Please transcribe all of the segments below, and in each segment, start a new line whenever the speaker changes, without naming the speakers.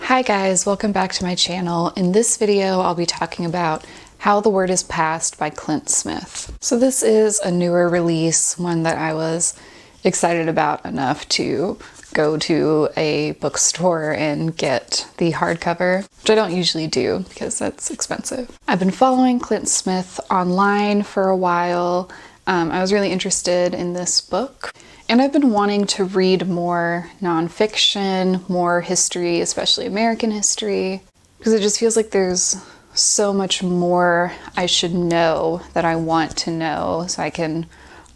Hi guys, welcome back to my channel. In this video, I'll be talking about How the Word is Passed by Clint Smith. So this is a newer release, one that I was excited about enough to go to a bookstore and get the hardcover, which I don't usually do because that's expensive. I've been following Clint Smith online for a while. I was really interested in this book. And I've been wanting to read more nonfiction, more history, especially American history, because it just feels like there's so much more I should know that I want to know so I can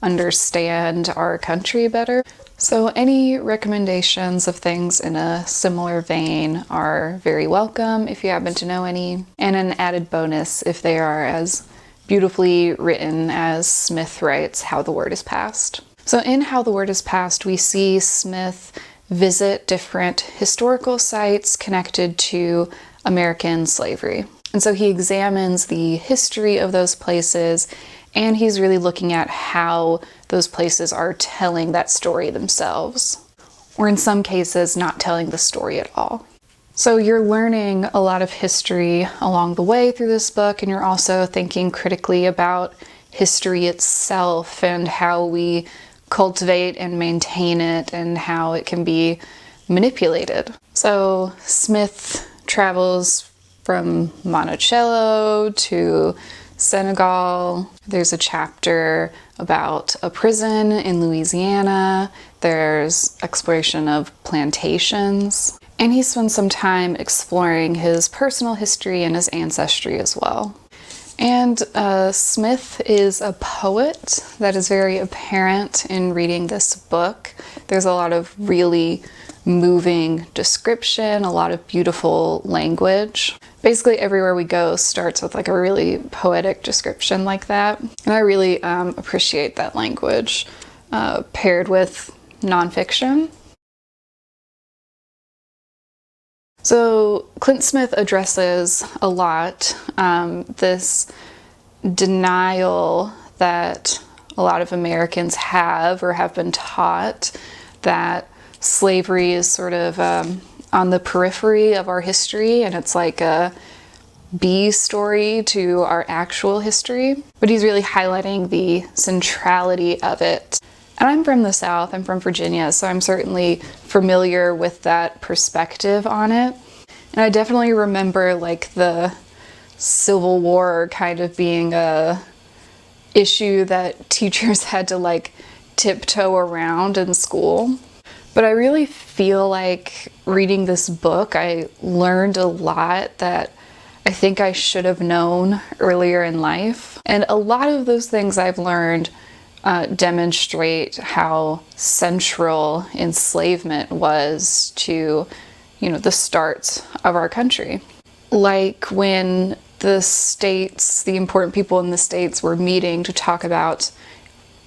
understand our country better. So any recommendations of things in a similar vein are very welcome if you happen to know any, and an added bonus if they are as beautifully written as Smith writes How the Word is Passed. So in How the Word is Passed, we see Smith visit different historical sites connected to American slavery. And so he examines the history of those places, and he's really looking at how those places are telling that story themselves, or in some cases, not telling the story at all. So you're learning a lot of history along the way through this book, and you're also thinking critically about history itself and how we cultivate and maintain it and how it can be manipulated. So Smith travels from Monticello to Senegal. There's a chapter about a prison in Louisiana. There's exploration of plantations. And he spends some time exploring his personal history and his ancestry as well. And Smith is a poet. That is very apparent in reading this book. There's a lot of really moving description, a lot of beautiful language. Basically everywhere we go starts with like a really poetic description like that. And I really appreciate that language paired with nonfiction. So Clint Smith addresses a lot this denial that a lot of Americans have or have been taught that slavery is sort of on the periphery of our history and it's like a B story to our actual history. But he's really highlighting the centrality of it. And I'm from the South, I'm from Virginia, so I'm certainly familiar with that perspective on it. And I definitely remember like the Civil War kind of being a issue that teachers had to like tiptoe around in school. But I really feel like reading this book, I learned a lot that I think I should have known earlier in life. And a lot of those things I've learned demonstrate how central enslavement was to, the start of our country. Like when the states, the important people in the states were meeting to talk about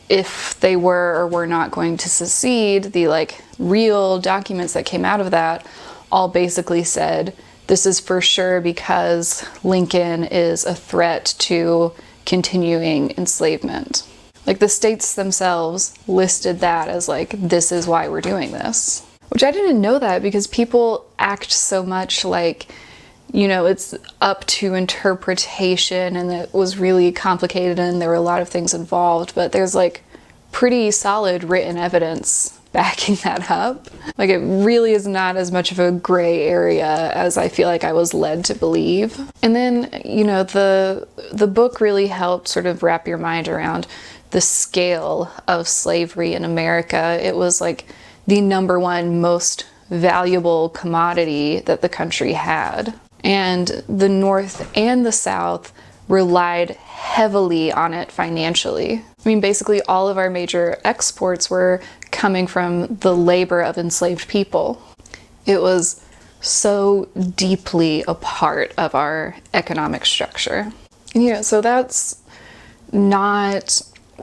if they were or were not going to secede, the like real documents that came out of that all basically said, this is for sure because Lincoln is a threat to continuing enslavement. Like the states themselves listed that as like, this is why we're doing this. Which I didn't know that because people act so much like, it's up to interpretation and it was really complicated and there were a lot of things involved, but there's like pretty solid written evidence backing that up. Like it really is not as much of a gray area as I feel like I was led to believe. And then, the book really helped sort of wrap your mind around the scale of slavery in America. It was like the number one most valuable commodity that the country had. And the North and the South relied heavily on it financially. I mean, basically all of our major exports were coming from the labor of enslaved people. It was so deeply a part of our economic structure. And so that's not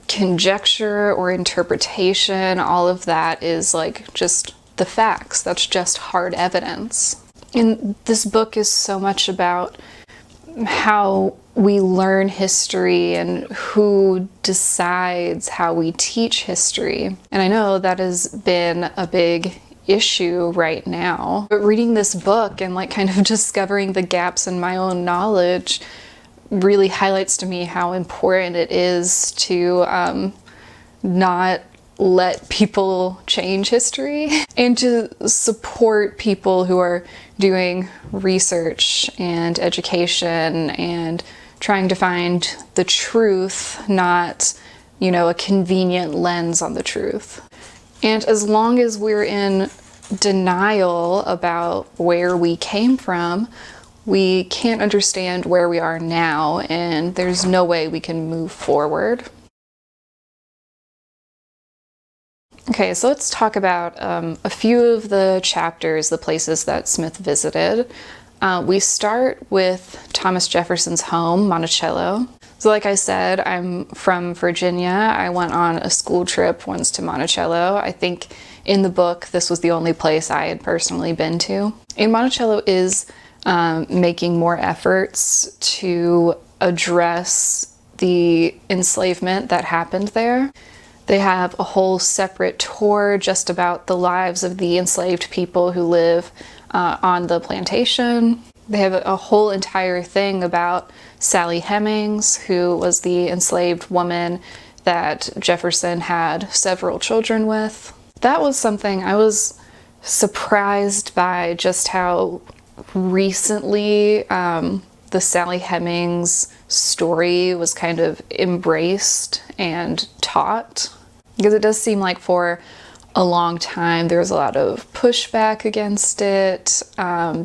conjecture or interpretation. All of that is like just the facts. That's just hard evidence. And this book is so much about how we learn history and who decides how we teach history. And I know that has been a big issue right now. But reading this book and like kind of discovering the gaps in my own knowledge really highlights to me how important it is to not let people change history and to support people who are doing research and education and trying to find the truth, not, you know, a convenient lens on the truth. And as long as we're in denial about where we came from, we can't understand where we are now, and there's no way we can move forward. Okay, so let's talk about a few of the chapters, the places that Smith visited. We start with Thomas Jefferson's home, Monticello. So like I said, I'm from Virginia. I went on a school trip once to Monticello. I think in the book, this was the only place I had personally been to. And Monticello is making more efforts to address the enslavement that happened there. They have a whole separate tour just about the lives of the enslaved people who live on the plantation. They have a whole entire thing about Sally Hemings, who was the enslaved woman that Jefferson had several children with. That was something I was surprised by, just how recently the Sally Hemings story was kind of embraced and taught. Because it does seem like for a long time there was a lot of pushback against it.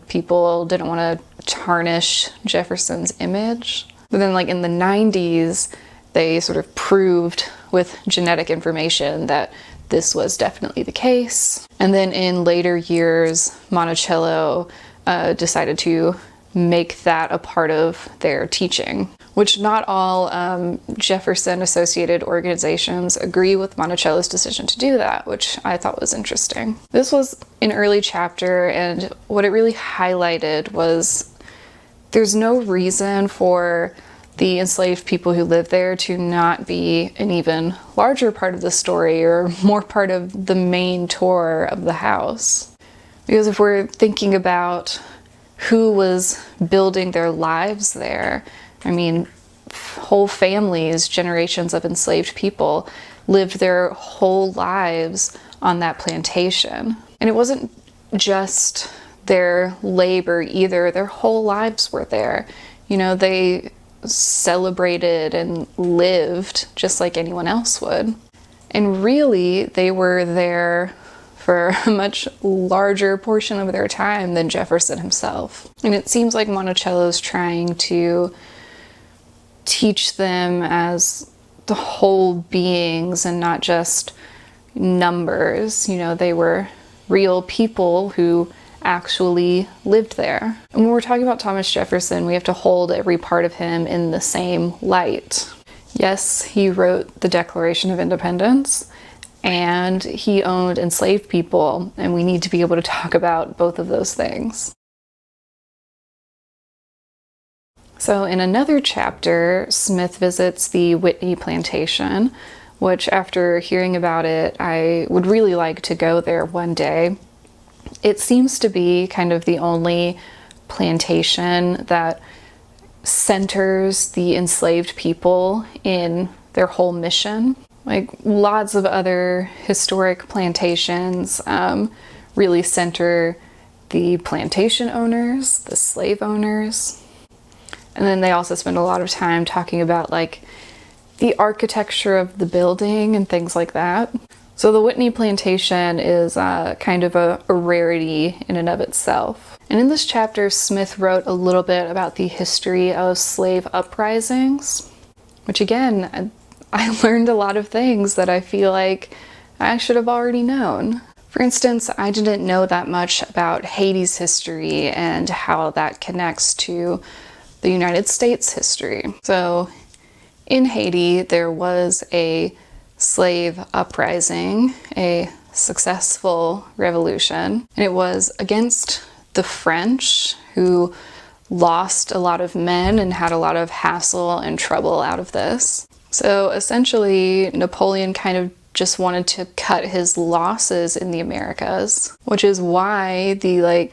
People didn't want to tarnish Jefferson's image. But then like in the 90s, they sort of proved with genetic information that this was definitely the case. And then in later years, Monticello decided to make that a part of their teaching, which not all Jefferson-associated organizations agree with Monticello's decision to do that, which I thought was interesting. This was an early chapter, and what it really highlighted was there's no reason for the enslaved people who live there to not be an even larger part of the story or more part of the main tour of the house. Because if we're thinking about who was building their lives there, I mean, whole families, generations of enslaved people lived their whole lives on that plantation. And it wasn't just their labor either, their whole lives were there. You know, they celebrated and lived just like anyone else would. And really, they were there for a much larger portion of their time than Jefferson himself. And it seems like Monticello's trying to teach them as the whole beings and not just numbers. You know, they were real people who actually lived there. And when we're talking about Thomas Jefferson, we have to hold every part of him in the same light. Yes, he wrote the Declaration of Independence, and he owned enslaved people, and we need to be able to talk about both of those things. So in another chapter, Smith visits the Whitney Plantation, which after hearing about it, I would really like to go there one day. It seems to be kind of the only plantation that centers the enslaved people in their whole mission. Like lots of other historic plantations really center the plantation owners, the slave owners. And then they also spend a lot of time talking about like the architecture of the building and things like that. So the Whitney Plantation is kind of a rarity in and of itself. And in this chapter, Smith wrote a little bit about the history of slave uprisings, which again, I learned a lot of things that I feel like I should have already known. For instance, I didn't know that much about Haiti's history and how that connects to the United States history. So in Haiti, there was a slave uprising, a successful revolution, and it was against the French, who lost a lot of men and had a lot of hassle and trouble out of this. So essentially, Napoleon kind of just wanted to cut his losses in the Americas, which is why the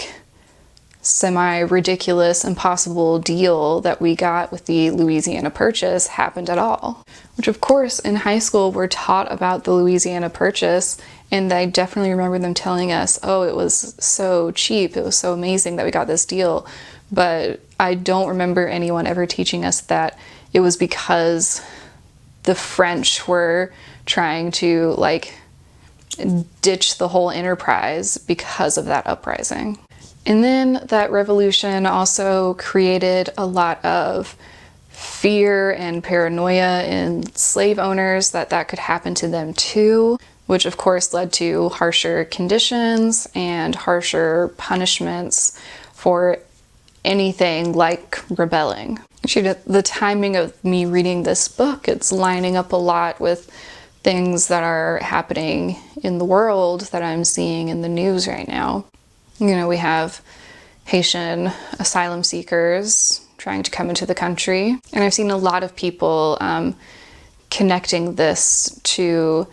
semi-ridiculous, impossible deal that we got with the Louisiana Purchase happened at all. Which, of course, in high school we're taught about the Louisiana Purchase, and I definitely remember them telling us, oh, it was so cheap, it was so amazing that we got this deal. But I don't remember anyone ever teaching us that it was because the French were trying to ditch the whole enterprise because of that uprising. And then that revolution also created a lot of fear and paranoia in slave owners that could happen to them too, which of course led to harsher conditions and harsher punishments for anything like rebelling. Actually, the timing of me reading this book, it's lining up a lot with things that are happening in the world that I'm seeing in the news right now. We have Haitian asylum seekers trying to come into the country, and I've seen a lot of people connecting this to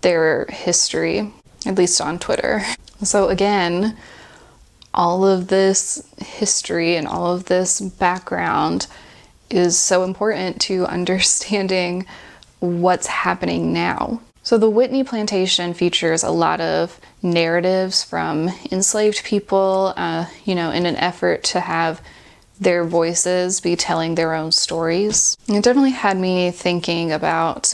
their history, at least on Twitter. So again, all of this history and all of this background is so important to understanding what's happening now. So the Whitney Plantation features a lot of narratives from enslaved people, in an effort to have their voices be telling their own stories. And it definitely had me thinking about,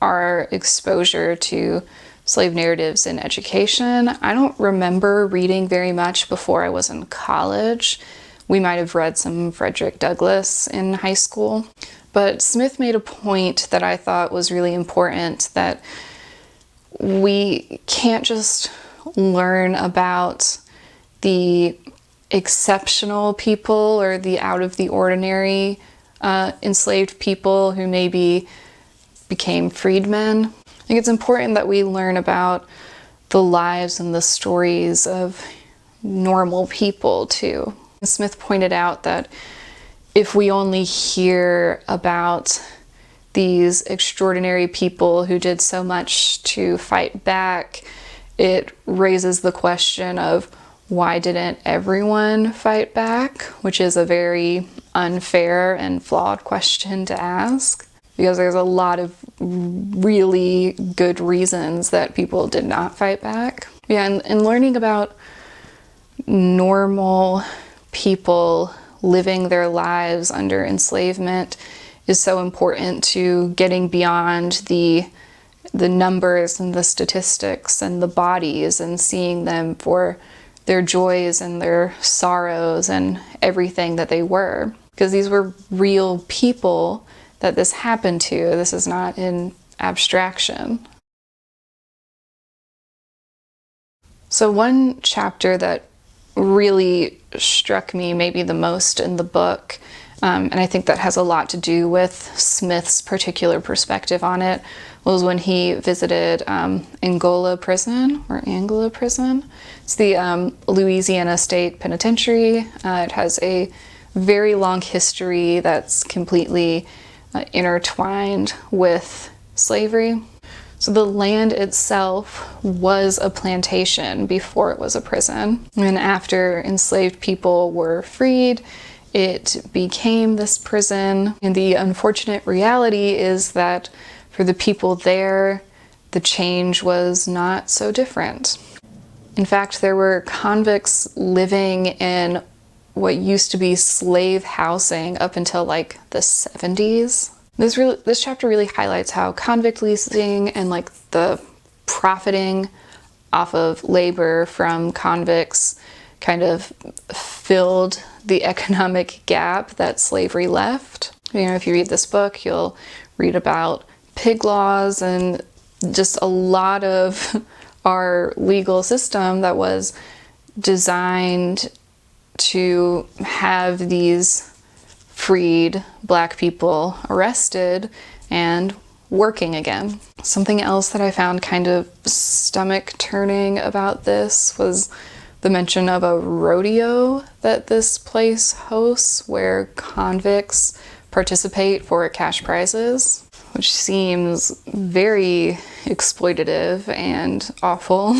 our exposure to slave narratives in education. I don't remember reading very much before I was in college. We might have read some Frederick Douglass in high school. But Smith made a point that I thought was really important, that we can't just learn about the exceptional people or the out of the ordinary enslaved people who maybe became freedmen. I think it's important that we learn about the lives and the stories of normal people too. Smith pointed out that if we only hear about these extraordinary people who did so much to fight back, it raises the question of why didn't everyone fight back, which is a very unfair and flawed question to ask, because there's a lot of really good reasons that people did not fight back. Yeah, and learning about normal people living their lives under enslavement is so important to getting beyond the numbers and the statistics and the bodies and seeing them for their joys and their sorrows and everything that they were. Because these were real people that this happened to. This is not in abstraction. So one chapter that really struck me maybe the most in the book, and I think that has a lot to do with Smith's particular perspective on it, was when he visited Angola prison, or Angola prison. It's the Louisiana State Penitentiary. It has a very long history that's completely intertwined with slavery. So the land itself was a plantation before it was a prison. And after enslaved people were freed, it became this prison. And the unfortunate reality is that for the people there, the change was not so different. In fact, there were convicts living in what used to be slave housing up until the 70s. This chapter really highlights how convict leasing and the profiting off of labor from convicts kind of filled the economic gap that slavery left. If you read this book, you'll read about pig laws and just a lot of our legal system that was designed to have these freed Black people arrested and working again. Something else that I found kind of stomach turning about this was the mention of a rodeo that this place hosts where convicts participate for cash prizes. which seems very exploitative and awful.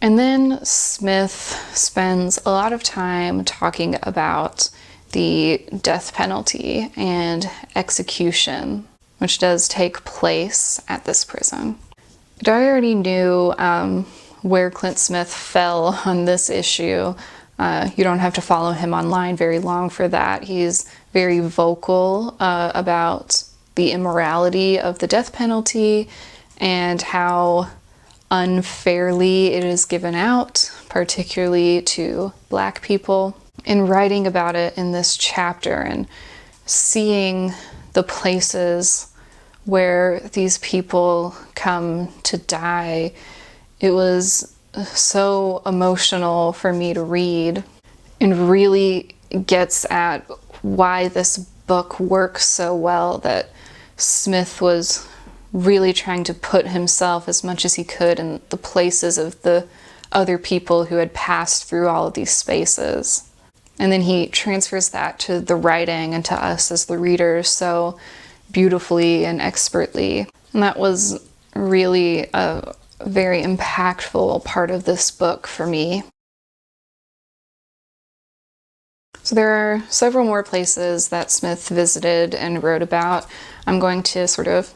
And then Smith spends a lot of time talking about the death penalty and execution, which does take place at this prison. I already knew where Clint Smith fell on this issue. You don't have to follow him online very long for that. He's very vocal about the immorality of the death penalty and how unfairly it is given out, particularly to Black people. In writing about it in this chapter and seeing the places where these people come to die, it was so emotional for me to read, and really gets at why this book works so well, that Smith was really trying to put himself as much as he could in the places of the other people who had passed through all of these spaces. And then he transfers that to the writing and to us as the readers so beautifully and expertly. And that was really a very impactful part of this book for me. So there are several more places that Smith visited and wrote about. I'm going to sort of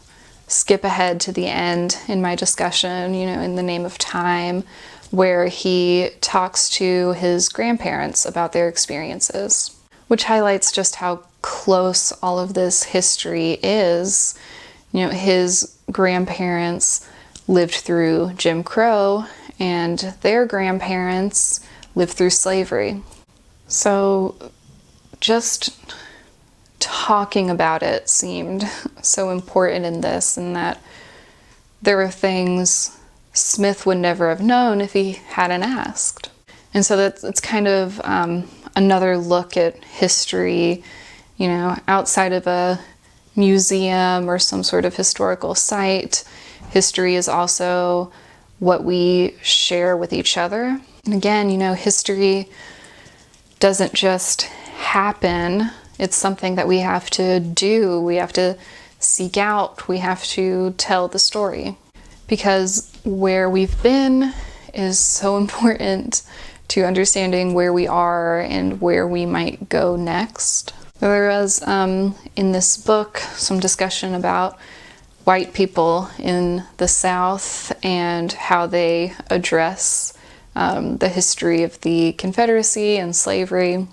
skip ahead to the end in my discussion, in the name of time, where he talks to his grandparents about their experiences, which highlights just how close all of this history is. His grandparents lived through Jim Crow, and their grandparents lived through slavery. So just talking about it seemed so important in this, and that there were things Smith would never have known if he hadn't asked. And so it's kind of another look at history, outside of a museum or some sort of historical site. History is also what we share with each other. And again, history doesn't just happen. It's something that we have to do. We have to seek out. We have to tell the story. Because where we've been is so important to understanding where we are and where we might go next. There was, in this book, some discussion about white people in the South and how they address the history of the Confederacy and slavery.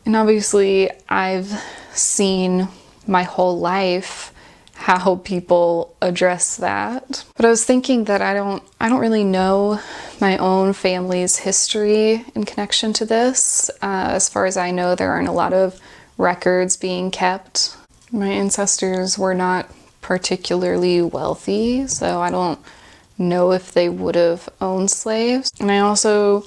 And obviously, I've seen my whole life how people address that. But I was thinking that I don't really know my own family's history in connection to this. As far as I know, there aren't a lot of records being kept. My ancestors were not particularly wealthy, so I don't know if they would have owned slaves. And I also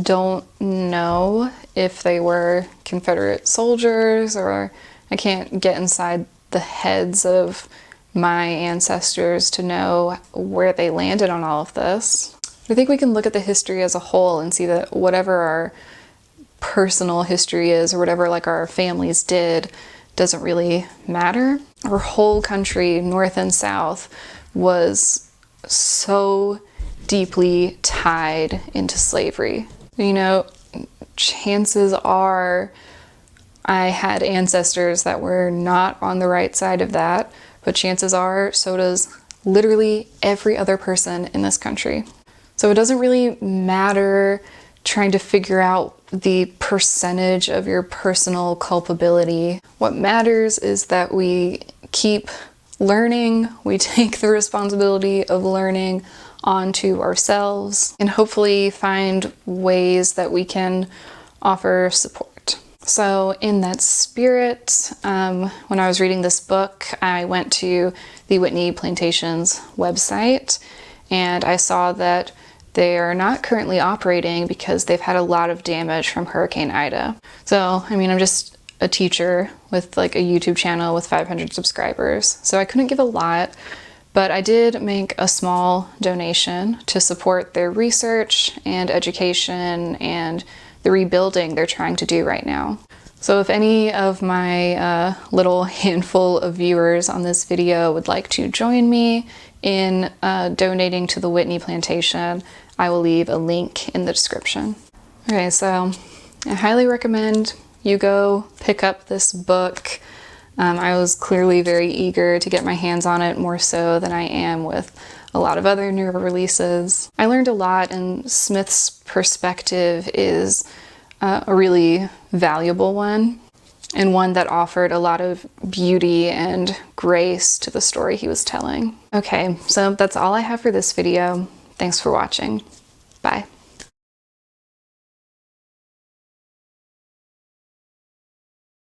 don't know if they were Confederate soldiers, or I can't get inside the heads of my ancestors to know where they landed on all of this. I think we can look at the history as a whole and see that whatever our personal history is, or whatever our families did, doesn't really matter. Our whole country, North and South, was so deeply tied into slavery. Chances are I had ancestors that were not on the right side of that, but chances are so does literally every other person in this country. So it doesn't really matter trying to figure out the percentage of your personal culpability. What matters is that we keep learning, we take the responsibility of learning onto ourselves, and hopefully find ways that we can offer support. So in that spirit, when I was reading this book, I went to the Whitney Plantation's website, and I saw that they are not currently operating because they've had a lot of damage from Hurricane Ida. So, I'm just a teacher with a YouTube channel with 500 subscribers, so I couldn't give a lot, but I did make a small donation to support their research and education and the rebuilding they're trying to do right now. So if any of my little handful of viewers on this video would like to join me in donating to the Whitney Plantation, I will leave a link in the description. Okay, so I highly recommend you go pick up this book. I was clearly very eager to get my hands on it, more so than I am with a lot of other newer releases. I learned a lot, and Smith's perspective is a really valuable one, and one that offered a lot of beauty and grace to the story he was telling. Okay, so that's all I have for this video. Thanks for watching. Bye.